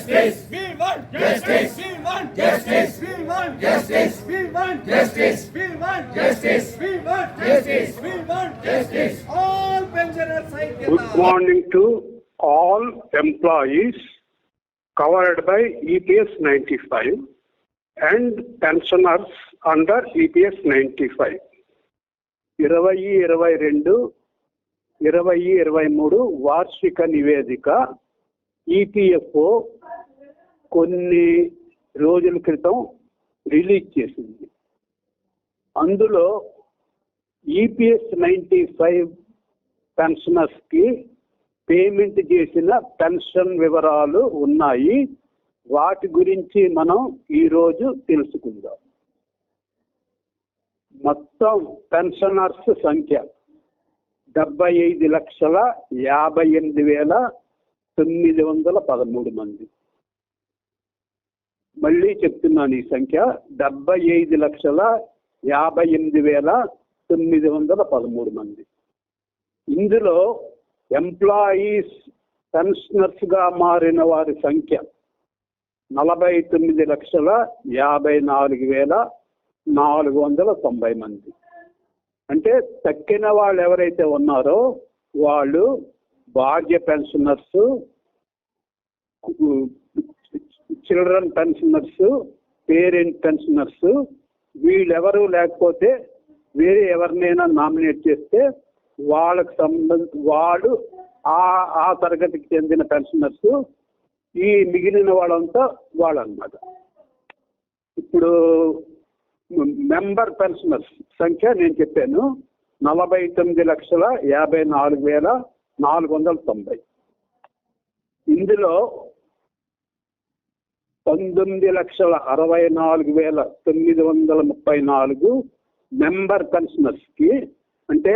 Justice. We want justice. We want justice. We want justice. We want justice. We want justice. We want justice. We want justice. All pensioners ఐక్యత. Good morning to all employees covered by EPS 95 and pensioners under EPS 95. 2022-2023 వార్షిక నివేదిక EPFO కొన్ని రోజుల క్రితం release చేసింది. అందులో EPS 95 పెన్షనర్స్కి payment చేసిన pension వివరాలు ఉన్నాయి. వాటి గురించి మనం ఈరోజు తెలుసుకుందాం. మొత్తం పెన్షనర్స్ సంఖ్య 75,58,913 మంది. మళ్ళీ చెప్తున్నాను, ఈ సంఖ్య 75,58,913 మంది. ఇందులో ఎంప్లాయీస్ పెన్షనర్స్గా మారిన వారి సంఖ్య 49,54,490 మంది. అంటే తక్కిన వాళ్ళు ఎవరైతే ఉన్నారో వాళ్ళు భార్య pensioners, children pensioners, parent pensioners, వీళ్ళెవరూ లేకపోతే వేరే ఎవరినైనా నామినేట్ చేస్తే వాళ్ళు ఆ తరగతికి చెందిన పెన్షనర్స్. ఈ మిగిలిన వాళ్ళంతా వాళ్ళన్నమాట. ఇప్పుడు మెంబర్ పెన్షనర్స్ సంఖ్య నేను చెప్పాను, 49,54,490. ఇందులో 19,64,934 మెంబర్ పెన్షనర్స్కి, అంటే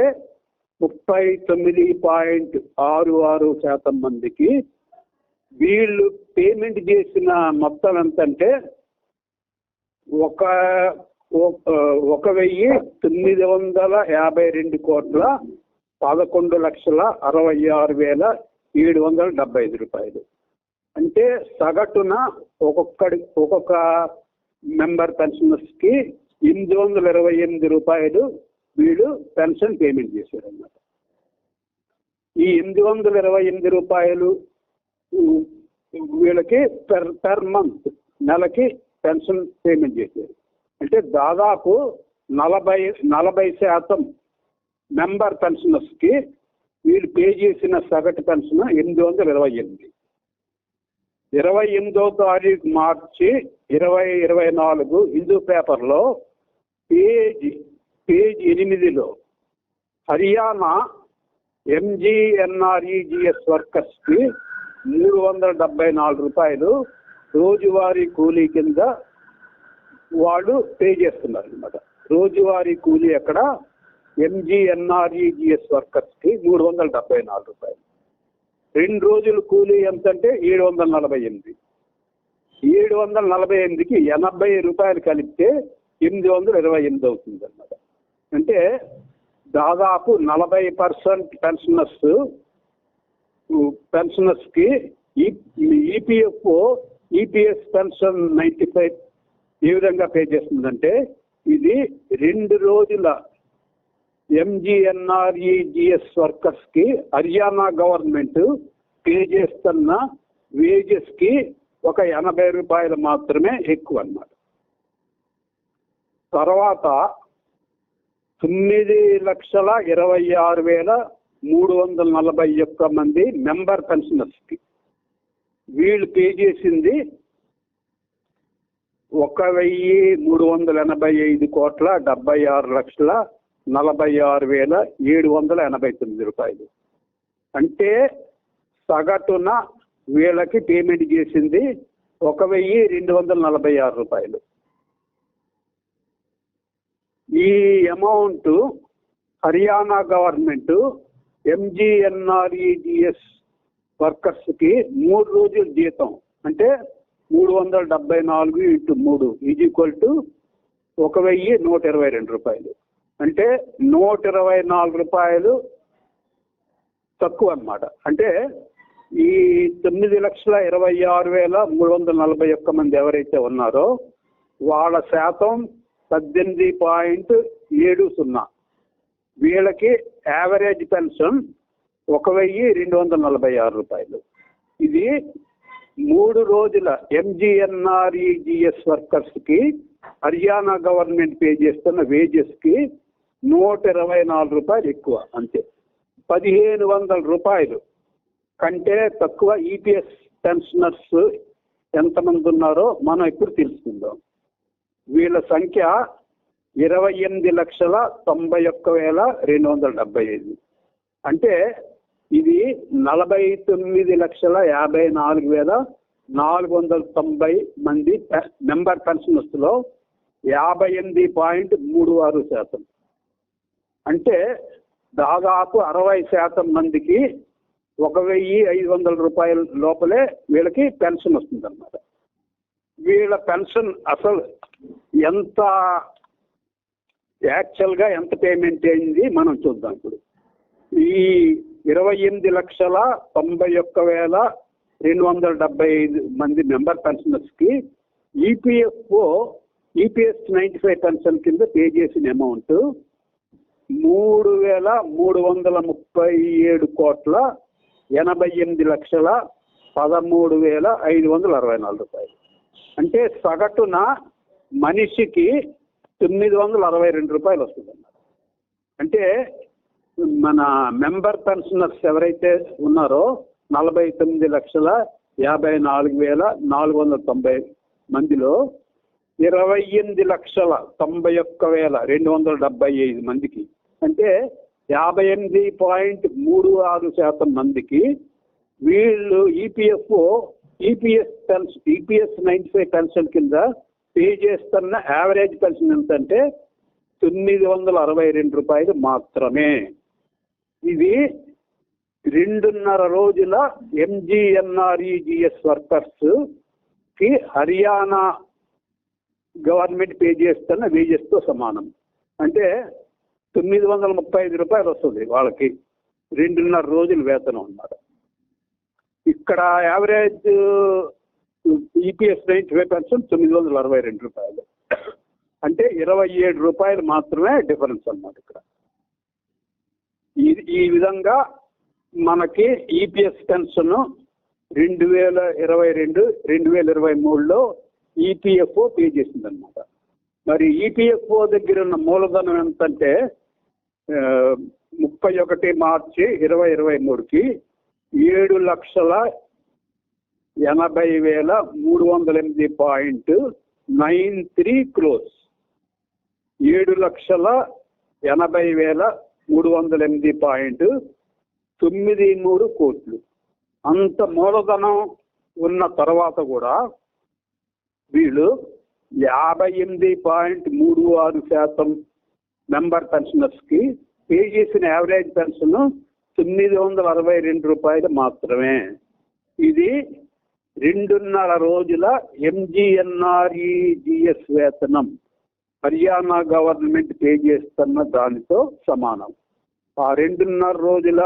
39.66% మందికి వీళ్ళు పేమెంట్ చేసిన మొత్తం ఎంతంటే 1,952,11,66,770 రూపాయలు. అంటే సగటున ఒక్కొక్క మెంబర్ పెన్షనర్స్కి 828 రూపాయలు వీళ్ళు పెన్షన్ పేమెంట్ చేశారు అన్నమాట. ఈ 828 రూపాయలు వీళ్ళకి పెర్ మంత్, నెలకి పెన్షన్ పేమెంట్ చేశారు. అంటే దాదాపు 40% మెంబర్ పెన్షనర్స్కి వీళ్ళు పే చేసిన సగటు పెన్షన్ 828. 28వ తారీఖు మార్చి 2024 హిందూ పేపర్లో పేజ్ 8లో హర్యానా ఎంజీఎన్ఆర్ఈజీఎస్ వర్కర్స్కి 374 రూపాయలు రోజువారీ కూలీ కింద వాళ్ళు పే చేస్తున్నారు అనమాట. రోజువారీ కూలీ అక్కడ ఎంజీఎన్ఆర్ఈజీఎస్ వర్కర్స్కి 374 రూపాయలు. 2 రోజుల కూలీ ఎంతంటే 748. 748కి 80 రూపాయలు కలిపితే 828 అవుతుంది అన్నమాట. అంటే దాదాపు 40% పెన్షనర్స్కి ఈపీఎఫ్ఓ ఈపీఎస్ పెన్షన్ 95 ఏ విధంగా పే చేస్తుందంటే, ఇది 2 రోజుల ఎంజీఎన్ఆర్ఈజీఎస్ వర్కర్స్కి హర్యానా గవర్నమెంట్ పే చేస్తున్న వేజెస్కి ఒక 80 రూపాయలు మాత్రమే ఎక్కువ అన్నమాట. తర్వాత 9,26,341 మంది మెంబర్ పెన్షనర్స్కి వీళ్ళు పే చేసింది 1,376,46,46,789 రూపాయలు. అంటే సగటున వీళ్ళకి పేమెంట్ చేసింది 1,246 రూపాయలు. ఈ అమౌంట్ హర్యానా గవర్నమెంట్ ఎంజీఎన్ఆర్ఈజీఎస్ వర్కర్స్కి 3 రోజుల జీతం, అంటే 374 × 3 = 1,122 రూపాయలు. అంటే 124 రూపాయలు తక్కువ అన్నమాట. అంటే ఈ 9,26,341 మంది ఎవరైతే ఉన్నారో వాళ్ళ శాతం 18.70. వీళ్ళకి యావరేజ్ పెన్షన్ 1,246 రూపాయలు. ఇది 3 రోజుల ఎంజీఎన్ఆర్ఈజిఎస్ వర్కర్స్ కి హర్యానా గవర్నమెంట్ పే చేస్తున్న వేజెస్ కి 124 రూపాయలు ఎక్కువ, అంతే. 1,500 రూపాయలు కంటే తక్కువ ఈపీఎస్ పెన్షనర్స్ ఎంతమంది ఉన్నారో మనం ఇప్పుడు తెలుసుకుందాం. వీళ్ళ సంఖ్య 28,91,275. అంటే ఇది 49,54,490 మంది మెంబర్ పెన్షనర్స్ లో 58.36%. అంటే దాదాపు 60% మందికి 1,500 రూపాయల లోపలే వీళ్ళకి పెన్షన్ వస్తుంది అన్నమాట. వీళ్ళ పెన్షన్ అసలు ఎంత యాక్చువల్గా ఎంత పేమెంట్ అయింది మనం చూద్దాం. ఇప్పుడు ఈ 28,91,275 మంది మెంబర్ పెన్షనర్స్ కి ఈపీఎస్ 95 పెన్షన్ కింద పే చేసిన అమౌంట్ 3,338,13,564 రూపాయలు. అంటే సగటున మనిషికి 962 రూపాయలు వస్తుంది అన్నమాట. అంటే మన మెంబర్ పెన్షనర్స్ ఎవరైతే ఉన్నారో 49,54,490 మందిలో 28,91,275 మందికి, అంటే 58.36% మందికి వీళ్ళు ఈపీఎస్ 95 పెన్షన్ కింద పే చేస్తున్న యావరేజ్ పెన్షన్ ఎంతంటే 962 రూపాయలు మాత్రమే. ఇది 2.5 రోజుల ఎంజీఎన్ఆర్ఈజిఎస్ వర్కర్స్ కి హర్యానా గవర్నమెంట్ పే చేస్తున్న వేజెస్ తో సమానం. అంటే 935 రూపాయలు వస్తుంది వాళ్ళకి 2.5 రోజులు వేతనం అన్నమాట. ఇక్కడ యావరేజ్ ఈపీఎస్ 95 పెన్షన్ 962 రూపాయలు. అంటే 27 రూపాయలు మాత్రమే డిఫరెన్స్ అన్నమాట ఇక్కడ. ఈ విధంగా మనకి ఈపీఎస్ పెన్షన్ 2022-2023లో ఈపీఎఫ్ఓ పే చేసిందనమాట. మరి ఈపీఎఫ్ఓ దగ్గర ఉన్న మూలధనం ఎంతంటే 31 మార్చి 2023కి 7,80,308.93 crores. 7,80,308.93 కోట్లు. అంత మూలధనం ఉన్న తర్వాత కూడా వీళ్ళు 58.36% మెంబర్ పెన్షనర్స్ కి పే చేసిన యావరేజ్ పెన్షన్ 962 రూపాయలు మాత్రమే. ఇది 2.5 రోజుల ఎంజీఎన్ఆర్ఈజిఎస్ వేతనం హర్యానా గవర్నమెంట్ పే చేస్తున్న దానితో సమానం. ఆ 2.5 రోజుల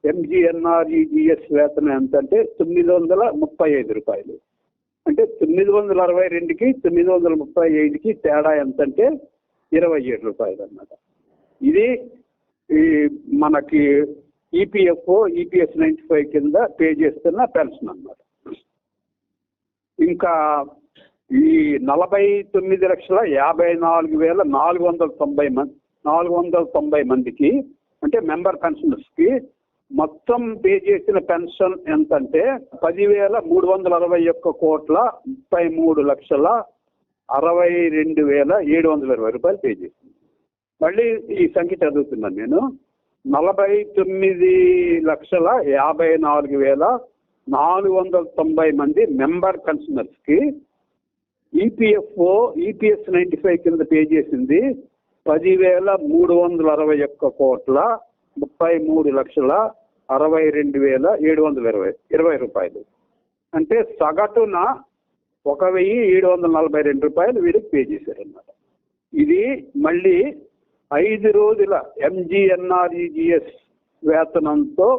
ఎంజీఎన్ఆర్ఈజిఎస్ వేతనం ఎంతంటే 935 రూపాయలు. అంటే 962కి 935కి తేడా ఎంతంటే 27 రూపాయలు అన్నమాట. ఇది మనకి ఈపీఎఫ్ఓ ఈపీఎస్ 95 కింద పే చేస్తున్న పెన్షన్ అన్నమాట. ఇంకా ఈ 49,54,490 మందికి అంటే మెంబర్ పెన్షనర్స్ కి మొత్తం పే చేసిన పెన్షన్ ఎంతంటే 10,361,33,62,720 రూపాయలు పే చేసింది. మళ్ళీ ఈ సంఖ్య చదువుతున్నాను నేను. 49,54,490 మంది మెంబర్ పెన్షనర్స్ కి ఈపీఎఫ్ఓ ఈపీఎస్ 95 కింద పే చేసింది 10,361,33,62,720 రూపాయలు. అంటే సగటున 1,742 రూపాయలు వీరికి పే చేశారన్నమాట. ఇది మళ్ళీ 5 రోజుల ఎంజీఎన్ఆర్ఈజిఎస్ వేతనంతో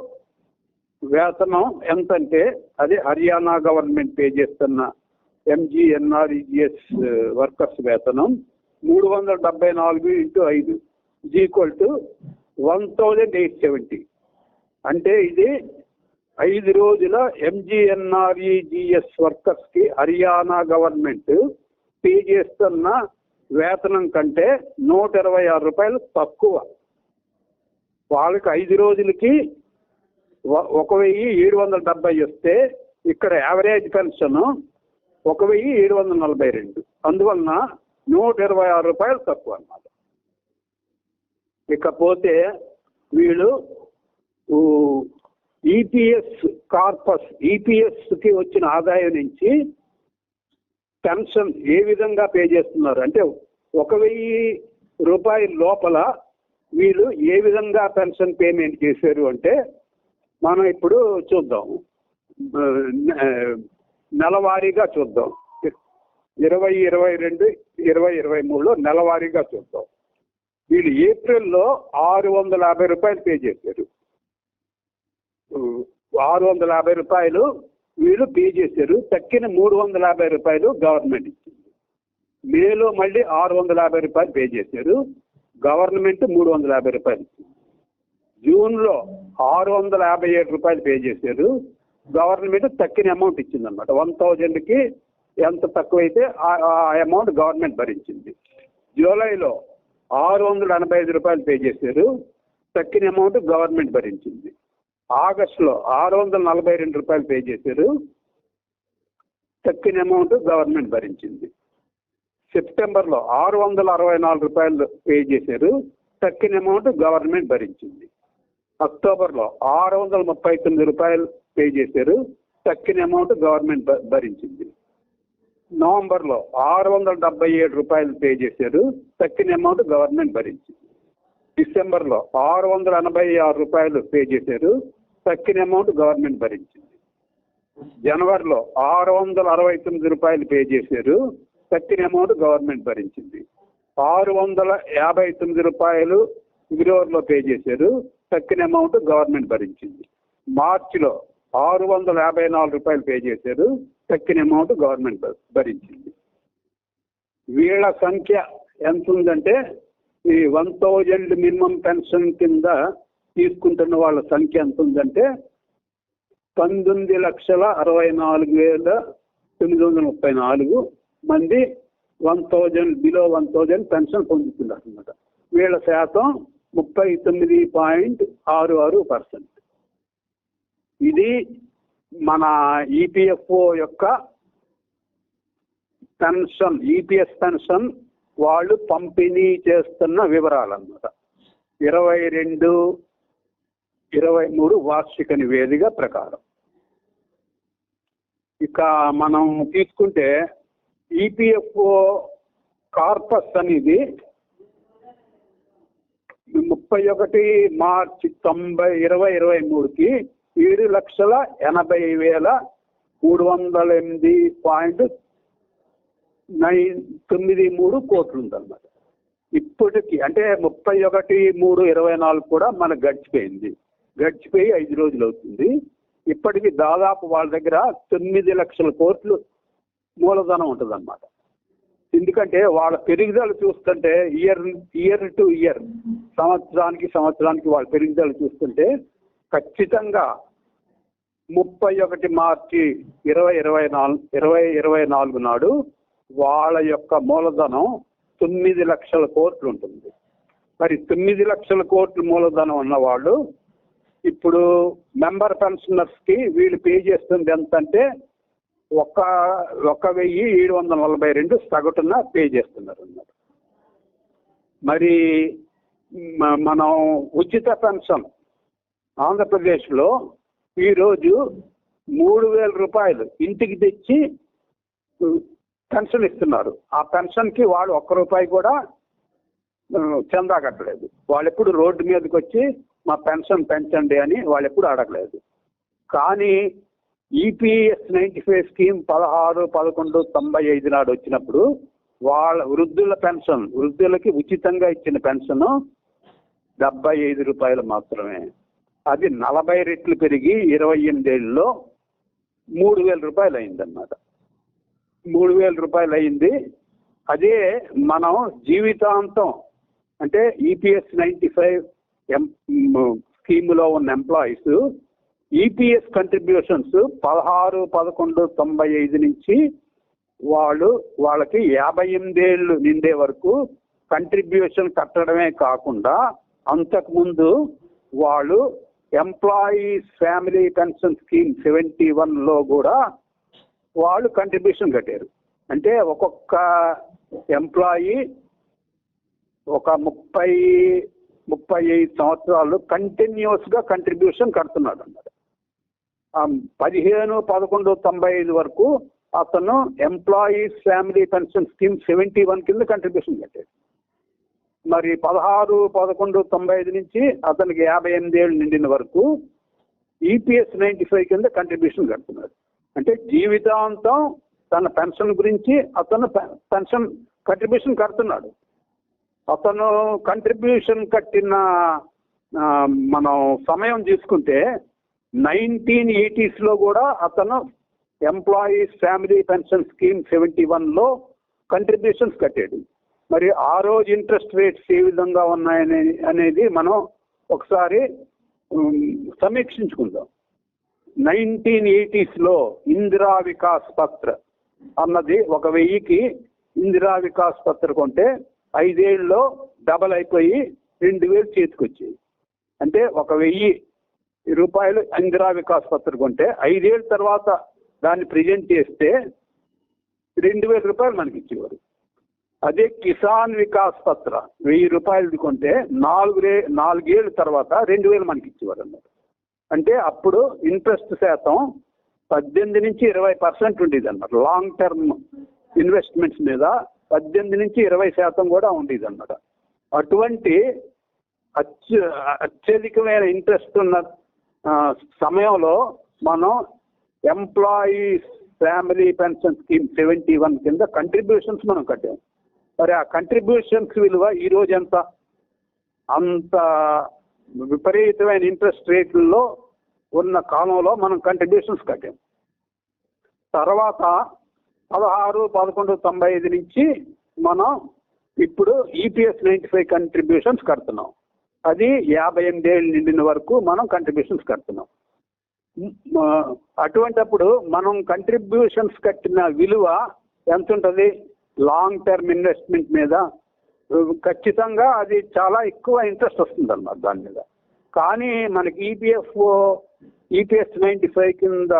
వేతనం ఎంతంటే అది హర్యానా గవర్నమెంట్ పే చేస్తున్న ఎంజీఎన్ఆర్ఈజిఎస్ వర్కర్స్ వేతనం 374 × 5 = 1870. అంటే ఇది 5 రోజుల ఎంజీఎన్ఆర్ఈజిఎస్ వర్కర్స్ కి హర్యానా గవర్నమెంట్ పే చేస్తున్న వేతనం కంటే 126 రూపాయలు తక్కువ. వాళ్ళకి 5 రోజులకి 1770 వస్తే ఇక్కడ యావరేజ్ పెన్షన్ 1742. అందువలన 126 రూపాయలు తక్కువ అన్నమాట. ఇకపోతే వీళ్ళు ఈపీఎస్ కార్పస్, ఈపీఎస్కి వచ్చిన ఆదాయం నుంచి పెన్షన్ ఏ విధంగా పే చేస్తున్నారు అంటే 1000 రూపాయల లోపల వీళ్ళు ఏ విధంగా పెన్షన్ పేమెంట్ చేశారు అంటే మనం ఇప్పుడు చూద్దాం. నెలవారీగా చూద్దాం. 2022, 2023లో నెలవారీగా చూద్దాం. వీళ్ళు ఏప్రిల్లో 650 రూపాయలు పే చేశారు. 650 రూపాయలు వీళ్ళు పే చేశారు. తక్కిన 350 రూపాయలు గవర్నమెంట్ ఇచ్చింది. మేలో మళ్ళీ 650 రూపాయలు పే చేశారు. గవర్నమెంట్ 350 రూపాయలు ఇచ్చింది. జూన్లో 657 రూపాయలు పే చేశారు. గవర్నమెంట్ తక్కిన అమౌంట్ ఇచ్చింది అనమాట. 1000కి ఎంత తక్కువైతే ఆ అమౌంట్ గవర్నమెంట్ భరించింది. జూలైలో 685 రూపాయలు పే చేశారు. తక్కిన అమౌంట్ గవర్నమెంట్ భరించింది. ఆగస్టులో 642 రూపాయలు పే చేశారు. తక్కిన అమౌంట్ గవర్నమెంట్ భరించింది. సెప్టెంబర్లో 664 రూపాయలు పే చేశారు. తక్కిన అమౌంట్ గవర్నమెంట్ భరించింది. అక్టోబర్లో 639 రూపాయలు పే చేశారు. తక్కిన అమౌంట్ గవర్నమెంట్ భరించింది. నవంబర్లో 677 రూపాయలు పే చేశారు. తక్కిన అమౌంట్ గవర్నమెంట్ భరించింది. డిసెంబర్లో 686 రూపాయలు పే చేశారు. తక్కిన అమౌంట్ గవర్నమెంట్ భరించింది. జనవరిలో 669 రూపాయలు పే చేశారు. తక్కిన అమౌంట్ గవర్నమెంట్ భరించింది. 659 రూపాయలు ఫిబ్రవరిలో పే చేశారు. తక్కిన అమౌంట్ గవర్నమెంట్ భరించింది. మార్చిలో 654 రూపాయలు పే చేశారు. తక్కిన అమౌంట్ గవర్నమెంట్ భరించింది. వీళ్ళ సంఖ్య ఎంత ఉందంటే ఈ 1000 మినిమం పెన్షన్ కింద తీసుకుంటున్న వాళ్ళ సంఖ్య ఎంత ఉందంటే 19,64,934 మంది 1000 బిలో 1000 పెన్షన్ పొందుతున్నారు అన్నమాట. వీళ్ళ శాతం 39.66%. ఇది మన ఈపీఎఫ్ఓ యొక్క పెన్షన్, ఈపీఎస్ పెన్షన్ వాళ్ళు పంపిణీ చేస్తున్న వివరాలు అన్నమాట. 22, 23 వార్షిక నివేదిక ప్రకారం. ఇక మనం తీసుకుంటే ఈపీఎఫ్ఓ కార్పస్ అనేది 31 మార్చి 2023కి 7,80,308.93 కోట్లు ఉందన్నమాట. ఇప్పటికి అంటే 31/3/24 కూడా మనకు గడిచిపోయి 5 రోజులు అవుతుంది. ఇప్పటికి దాదాపు వాళ్ళ దగ్గర 9 లక్షల కోట్లు మూలధనం ఉంటుందన్నమాట. ఎందుకంటే వాళ్ళ పెరుగుదల చూస్తుంటే ఇయర్ టు ఇయర్, సంవత్సరానికి వాళ్ళ పెరుగుదల చూస్తుంటే ఖచ్చితంగా 31 మార్చి 2024 నాడు వాళ్ళ యొక్క మూలధనం 9 లక్షల కోట్లు ఉంటుంది. మరి 9 లక్షల కోట్ల మూలధనం ఉన్నవాళ్ళు ఇప్పుడు మెంబర్ పెన్షనర్స్ కి వీళ్ళు పే చేస్తుంది ఎంత అంటే 1,742 సగటున పే చేస్తున్నారు అన్నమాట. మరి మనం ఉచిత పెన్షన్ ఆంధ్రప్రదేశ్లో ఈరోజు 3,000 రూపాయలు ఇంటికి తెచ్చి పెన్షన్ ఇస్తున్నారు. ఆ పెన్షన్కి వాళ్ళు 1 రూపాయి కూడా చందా కట్టలేదు. వాళ్ళు ఎప్పుడు రోడ్డు మీదకి వచ్చి మా పెన్షన్ పెంచండి అని వాళ్ళు ఎప్పుడు అడగలేదు. కానీ ఈపీఎస్ 95 స్కీమ్ 16/11/95 నాడు వచ్చినప్పుడు వాళ్ళ వృద్ధులకి ఉచితంగా ఇచ్చిన పెన్షన్ 75 రూపాయలు మాత్రమే. అది 40 రెట్లు పెరిగి 28 ఏళ్ళలో 3,000 రూపాయలు అయిందన్నమాట. 3,000 రూపాయలు అయింది. అదే మనం జీవితాంతం అంటే ఈపీఎస్ 95 స్కీములో ఉన్న ఎంప్లాయీస్ ఈపీఎస్ కంట్రిబ్యూషన్స్ 16-11-95 నుంచి వాళ్ళకి 58 ఏళ్ళు నిండే వరకు కంట్రిబ్యూషన్ కట్టడమే కాకుండా అంతకుముందు వాళ్ళు ఎంప్లాయీస్ ఫ్యామిలీ పెన్షన్ స్కీమ్ 71లో కూడా వాళ్ళు కంట్రిబ్యూషన్ కట్టారు. అంటే ఒక్కొక్క ఎంప్లాయీ ఒక 30-35 సంవత్సరాలు కంటిన్యూస్గా కంట్రిబ్యూషన్ కడుతున్నాడు అన్నమాట. 15-11-95 వరకు అతను ఎంప్లాయీస్ ఫ్యామిలీ పెన్షన్ స్కీమ్ 71 కింద కంట్రిబ్యూషన్ కట్టాడు. మరి 16-11-95 నుంచి అతనికి 58 ఏళ్ళు నిండిన వరకు ఈపీఎస్ 95 కింద కంట్రిబ్యూషన్ కడుతున్నాడు. అంటే జీవితాంతం తన పెన్షన్ గురించి అతను పెన్షన్ కంట్రిబ్యూషన్ కడుతున్నాడు. అతను కంట్రిబ్యూషన్ కట్టిన మనం సమయం తీసుకుంటే 1980s కూడా అతను ఎంప్లాయీస్ ఫ్యామిలీ పెన్షన్ స్కీమ్ 71లో కంట్రిబ్యూషన్స్ కట్టాడు. మరి ఆ రోజు ఇంట్రెస్ట్ రేట్స్ ఏ విధంగా ఉన్నాయని అనేది మనం ఒకసారి సమీక్షించుకుందాం. 1980sలో ఇందిరా వికాస్ పత్ర అన్నది 1000కి ఇందిరా వికాస్ పత్ర కొంటే 5 ఏళ్ళలో డబల్ అయిపోయి 2,000 చేతికొచ్చాయి. అంటే 1,000 రూపాయలు ఇందిరా వికాస్ పత్ర కొంటే 5 ఏళ్ళ తర్వాత దాన్ని ప్రజెంట్ చేస్తే 2,000 రూపాయలు మనకి ఇచ్చేవారు. అదే కిసాన్ వికాస్ పత్ర 1,000 రూపాయలది కొంటే 4 ఏళ్ళ తర్వాత 2,000 మనకి ఇచ్చేవారు అన్నమాట. అంటే అప్పుడు ఇంట్రెస్ట్ శాతం 18-20% ఉండేది అన్నమాట. లాంగ్ టర్మ్ ఇన్వెస్ట్మెంట్స్ మీద 18-20% కూడా ఉండేది అన్నమాట. అటువంటి అత్యధికమైన ఇంట్రెస్ట్ ఉన్న సమయంలో మనం ఎంప్లాయీస్ ఫ్యామిలీ పెన్షన్ స్కీమ్ 71 కింద కంట్రిబ్యూషన్స్ మనం కట్టాం. మరి ఆ కంట్రిబ్యూషన్స్ విలువ ఈ రోజు ఎంత? అంత విపరీతమైన ఇంట్రెస్ట్ రేట్లలో ఉన్న కాలంలో మనం కంట్రిబ్యూషన్స్ కట్టాం. తర్వాత 16-11-95 నుంచి మనం ఇప్పుడు ఈపీఎస్ 95 కంట్రిబ్యూషన్స్ కడుతున్నాం. అది 58 ఏళ్ళు నిండిన వరకు మనం కంట్రిబ్యూషన్స్ కడుతున్నాం. అటువంటప్పుడు మనం కంట్రిబ్యూషన్స్ కట్టిన విలువ ఎంత ఉంటుంది? లాంగ్ టర్మ్ ఇన్వెస్ట్మెంట్ మీద ఖచ్చితంగా అది చాలా ఎక్కువ ఇంట్రెస్ట్ వస్తుంది అన్నమాట దాని మీద. కానీ మనకి ఈపీఎస్ 95 కింద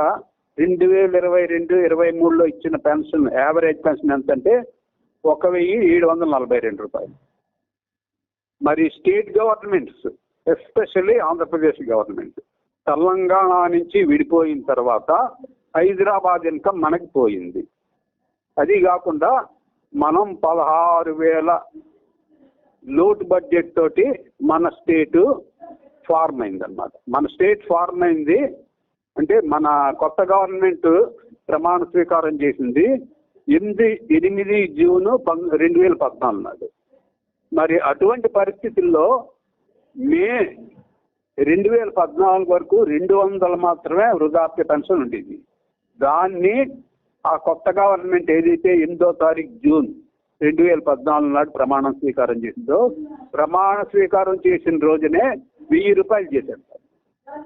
2022-23లో ఇచ్చిన పెన్షన్ యావరేజ్ పెన్షన్ ఎంత అంటే 1,742 రూపాయలు. మరి state governments especially Andhra Pradesh government Telangana నుంచి విడిపోయిన తర్వాత హైదరాబాద్ ఇన్కమ్ మనకి పోయింది. అది కాకుండా మనం 16,000 లోటు బడ్జెట్ తోటి మన స్టేటు ఫార్మ్ అయిందన్నమాట. మన స్టేట్ ఫార్మ్ అయింది అంటే మన కొత్త గవర్నమెంట్ ప్రమాణ స్వీకారం చేసింది 8 జూన్ 2014 నాడు. మరి అటువంటి పరిస్థితుల్లో మే 2014 వరకు 200 మాత్రమే వృద్ధాప్య పెన్షన్ ఉండేది. దాన్ని ఆ కొత్త గవర్నమెంట్ ఏదైతే 8వ తారీఖు జూన్ 2014 నాడు ప్రమాణ స్వీకారం చేసిందో ప్రమాణ స్వీకారం చేసిన రోజునే 1,000 రూపాయలు చేశారు.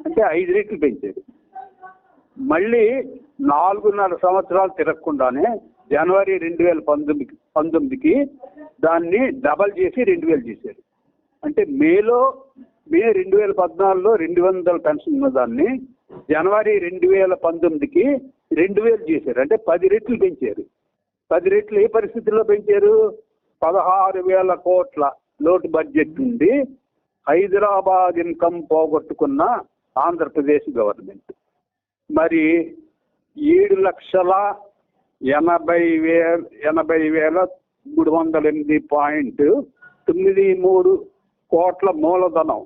అంటే 5 రెట్లు పెంచారు. మళ్ళీ 4.5 సంవత్సరాలు తిరగకుండానే జనవరి 2019కి దాన్ని డబల్ చేసి 2,000 చేశారు. అంటే మే 2014లో 200 పెన్షన్ ఉన్న దాన్ని జనవరి 2019కి 2,000 చేశారు. అంటే 10 రెట్లు పెంచారు. 10 రెట్లు ఏ పరిస్థితుల్లో పెంచారు? 16,000 కోట్ల లోటు బడ్జెట్ నుండి హైదరాబాద్ ఇన్కమ్ పోగొట్టుకున్న ఆంధ్రప్రదేశ్ గవర్నమెంట్ మరి 7,80,308.93 కోట్ల మూలధనం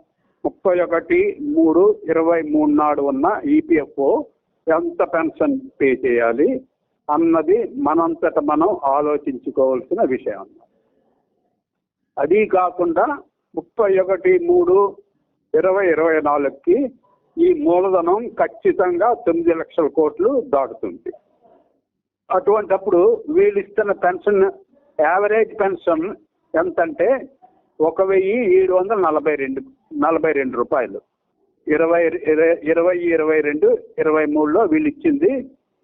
31/3/23 నాడు ఉన్న ఈపీఎఫ్ఓ ఎంత పెన్షన్ పే చేయాలి అన్నది మనంతట మనం ఆలోచించుకోవాల్సిన విషయం అన్నమాట. అది కాకుండా 31/3/2024కి ఈ మూలధనం ఖచ్చితంగా 9 లక్షల కోట్లు దాటుతుంది. అటువంటప్పుడు వీళ్ళు ఇస్తున్న పెన్షన్ యావరేజ్ పెన్షన్ ఎంతంటే 1,742 రూపాయలు. 2022-23లో వీళ్ళు ఇచ్చింది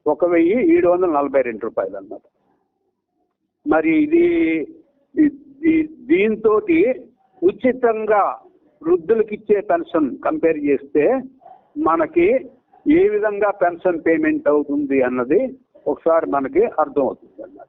1,742 రూపాయలు అన్నమాట. మరి ఇది దీంతో ఉచితంగా వృద్ధులకు ఇచ్చే పెన్షన్ కంపేర్ చేస్తే మనకి ఏ విధంగా పెన్షన్ పేమెంట్ అవుతుంది అన్నది ఒకసారి మనకి అర్థం అవుతుంది.